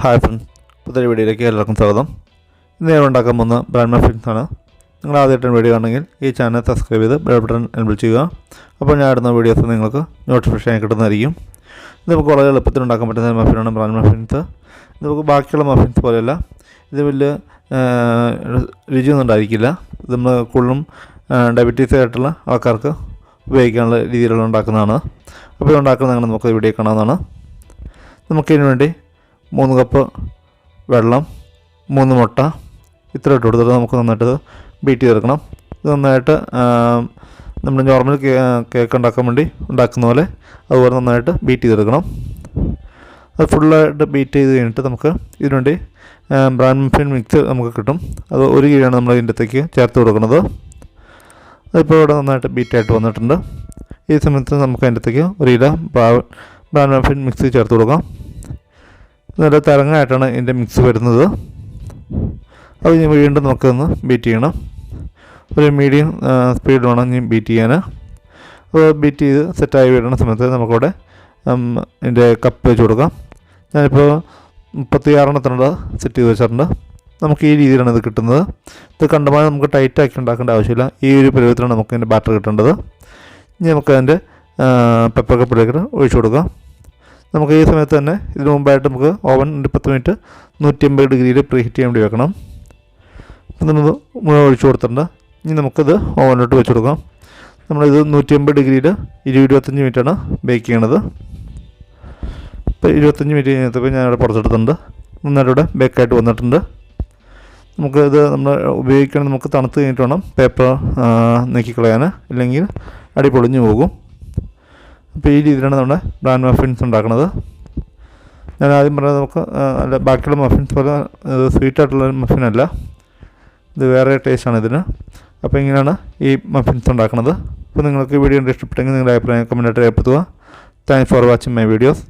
Hi friends, പുതിയ വീഡിയോയിലേക്ക് എല്ലാവർക്കും സ്വാഗതം. ഇന്ന് ഞാൻ ഉണ്ടാക്കാൻ പോകുന്ന ബ്രാൻഡ് മഫിൻസ് ആണ്. നിങ്ങൾ ആദ്യമായിട്ടാണ് വീഡിയോ കാണണമെങ്കിൽ ഈ ചാനൽ സബ്സ്ക്രൈബ് ചെയ്ത് ബെൽ ബട്ടൺ എനേബിൾ ചെയ്യുക. അപ്പോൾ ഞാൻ ഇടുന്ന വീഡിയോസ് നിങ്ങൾക്ക് നോട്ടിഫിക്കേഷൻ കിട്ടുന്നതായിരിക്കും. ഇത് നമുക്ക് വളരെ എളുപ്പത്തിൽ ഉണ്ടാക്കാൻ പറ്റുന്ന മഫിനാണ് ബ്രാൻഡ് മഫിൻസ്. ഇത് നമുക്ക് ബാക്കിയുള്ള മഫിൻസ് പോലെയല്ല, ഇത് വലിയ രുചിയൊന്നും ഉണ്ടായിരിക്കില്ല. ഇത് നമ്മൾ കൂടുതലും ഡയബറ്റീസ് ആയിട്ടുള്ള ആൾക്കാർക്ക് ഉപയോഗിക്കാനുള്ള രീതിയിലുള്ള ഉണ്ടാക്കുന്നതാണ്. അപ്പോൾ ഇത് ഉണ്ടാക്കുന്നത് നമുക്ക് വീഡിയോ കാണാവുന്നതാണ്. നമുക്കിതിന് വേണ്ടി 3 കപ്പ് വെള്ളം, 3 മുട്ട ഇത്ര ഇട്ട് കൊടുത്തിട്ട് നമുക്ക് നന്നായിട്ട് ബീറ്റ് ചെയ്തെടുക്കണം. ഇത് നന്നായിട്ട് നമ്മൾ നോർമൽ കേക്ക് ഉണ്ടാക്കാൻ വേണ്ടി ഉണ്ടാക്കുന്ന പോലെ അതുപോലെ നന്നായിട്ട് ബീറ്റ് ചെയ്തെടുക്കണം. അത് ഫുള്ളായിട്ട് ബീറ്റ് ചെയ്ത് കഴിഞ്ഞിട്ട് നമുക്ക് ഇതിനു വേണ്ടി ബ്രാൻഡ് മഫിൻ മിക്സ് നമുക്ക് കിട്ടും. അത് 1 കിലോയാണ് നമ്മൾ ഇതിൻ്റെ അകത്തേക്ക് ചേർത്ത് കൊടുക്കുന്നത്. അതിപ്പോൾ ഇവിടെ നന്നായിട്ട് ബീറ്റായിട്ട് വന്നിട്ടുണ്ട്. ഈ സമയത്ത് നമുക്ക് അതിൻ്റെ അകത്തേക്ക് 1 കിലോ ബ്രാൻഡ് മഫിൻ മിക്സ് ചേർത്ത് കൊടുക്കാം. നല്ല തരങ്ങായിട്ടാണ് ഇതിൻ്റെ മിക്സ് വരുന്നത്. അത് വീണ്ടും നമുക്കൊന്ന് ബീറ്റ് ചെയ്യണം. ഒരു മീഡിയം സ്പീഡ് വേണം ഇനി ബീറ്റ് ചെയ്യാൻ. അപ്പോൾ ബീറ്റ് ചെയ്ത് സെറ്റായി വരുന്ന സമയത്ത് നമുക്കവിടെ ഇതിൻ്റെ കപ്പ് വെച്ച് കൊടുക്കാം. ഞാനിപ്പോൾ 36 സെറ്റ് ചെയ്ത് വെച്ചിട്ടുണ്ട്. നമുക്ക് ഈ രീതിയിലാണ് ഇത് കിട്ടുന്നത്. ഇത് കണ്ടമാനം നമുക്ക് ടൈറ്റാക്കി ഉണ്ടാക്കേണ്ട ആവശ്യമില്ല. ഈ ഒരു പരുവത്തിലാണ് നമുക്ക് ഇതിൻ്റെ ബാറ്റർ കിട്ടേണ്ടത്. ഇനി നമുക്കതിൻ്റെ പെപ്പർ കപ്പിലേക്ക് ഒഴിച്ചു കൊടുക്കാം. നമുക്ക് ഈ സമയത്ത് തന്നെ ഇതിന് മുമ്പായിട്ട് നമുക്ക് ഓവൻ 10 മിനിറ്റ് 180 ഡിഗ്രിയിൽ പ്രീ ഹീറ്റ് ചെയ്യാൻ വേണ്ടി വെക്കണം. അപ്പം നമ്മൾ ഒഴിച്ചു കൊടുത്തിട്ടുണ്ട്. ഇനി നമുക്കിത് ഓവനിലോട്ട് വെച്ച് കൊടുക്കാം. നമ്മളിത് 180 ഡിഗ്രിയിൽ 20-25 മിനിറ്റാണ് ബേക്ക് ചെയ്യണത്. ഇപ്പോൾ 25 മിനിറ്റ് കഴിഞ്ഞപ്പോൾ ഞാനിവിടെ പുറത്തെടുത്തിട്ടുണ്ട്. നന്നായിട്ട് ബേക്കായിട്ട് വന്നിട്ടുണ്ട്. നമുക്കിത് നമ്മൾ ഉപയോഗിക്കണം. നമുക്ക് തണുത്ത് കഴിഞ്ഞിട്ട് വേണം പേപ്പർ നീക്കിക്കളയാൻ, ഇല്ലെങ്കിൽ അടി പൊളിഞ്ഞു പോകും. അപ്പോൾ ഈ രീതിയിലാണ് നമ്മുടെ ബ്രാൻഡ് മഫിൻസ് ഉണ്ടാക്കുന്നത്. ഞാൻ ആദ്യം പറഞ്ഞത് നമുക്ക് അല്ല ബാക്കിയുള്ള മഫിൻസ് പോലെ സ്വീറ്റായിട്ടുള്ള മഫിനല്ല, ഇത് വേറെ ടേസ്റ്റാണ് ഇതിന്. അപ്പോൾ ഇങ്ങനെയാണ് ഈ മഫിൻസ് ഉണ്ടാക്കുന്നത്. അപ്പോൾ നിങ്ങൾക്ക് ഈ വീഡിയോ ഇഷ്ടപ്പെട്ടെങ്കിൽ നിങ്ങളുടെ അഭിപ്രായം കമൻറ്റായിട്ട് രേഖപ്പെടുത്തുക. Thanks for watching my videos.